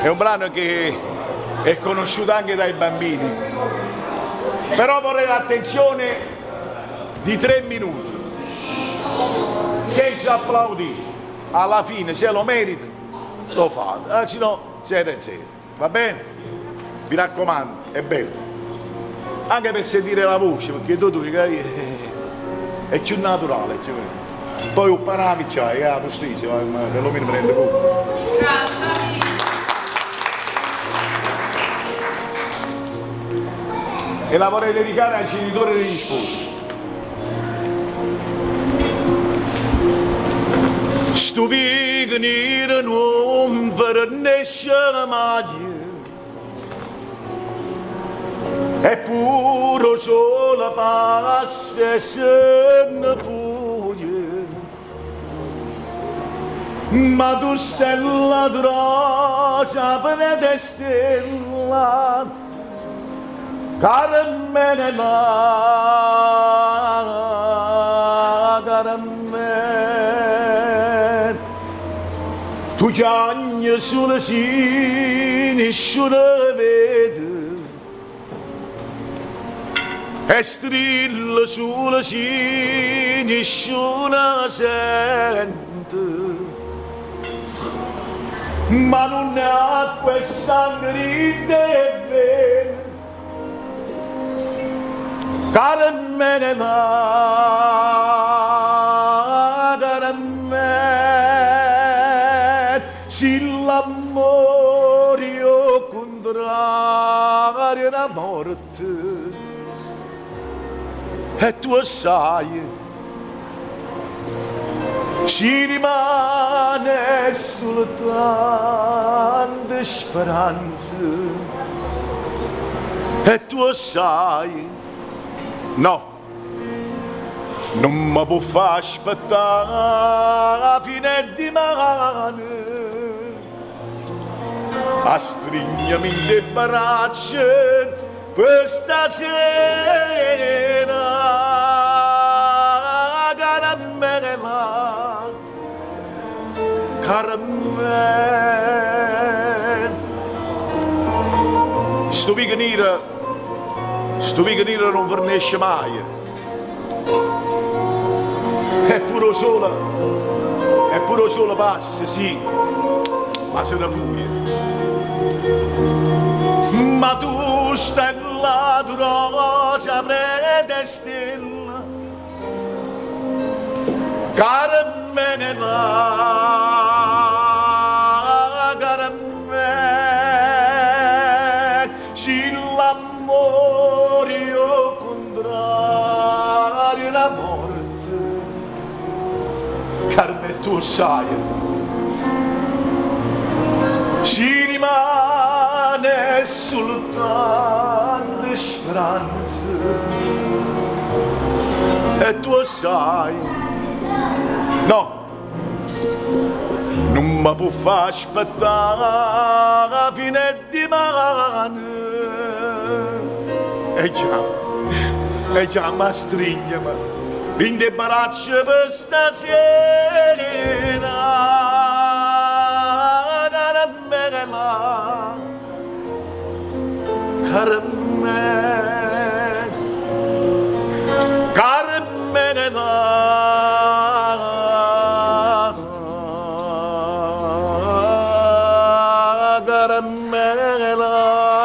È un brano che è conosciuto anche dai bambini, però vorrei l'attenzione di 3 minuti, senza applaudire. Alla fine, se lo merita, lo fate, se no, eccetera, eccetera. Va bene? Vi raccomando, è bello. Anche per sentire la voce, perché tu è più naturale. Poi un parami c'hai, la postizia, perlomeno mi rende conto. E la vorrei dedicare ai genitori degli sposi. Sto venire non vernesce mai, eppure solo passa se ne fugge, ma tu stella droga per stella, caramelle la caramelle, tu chiagni sulle nessuno vede, e strilla sulle nessuno sente, ma non è acqua e sangue di te. Caramelle la caramelle, se l'amore o contrario la morte, e tu sai, ci rimane soltanto speranza, e tu sai, no, non mi può far aspettare la fine di mano, a stringermi in le braccia per stasera, caramelle, caramelle. Sto venire non vernesce mai, è pure solo passa, sì, ma se ne fugge. Ma tu stella rosa predestilla, caramelle la caramelle, se l'amore o contrario la morte, Carme tu sai, ci rimane soltanto speranza, e tu sai, no, non mi può far aspettare la fine di mano, e già mi stringe, in le braccia per stasera, caramelle, caramelle la caramelle.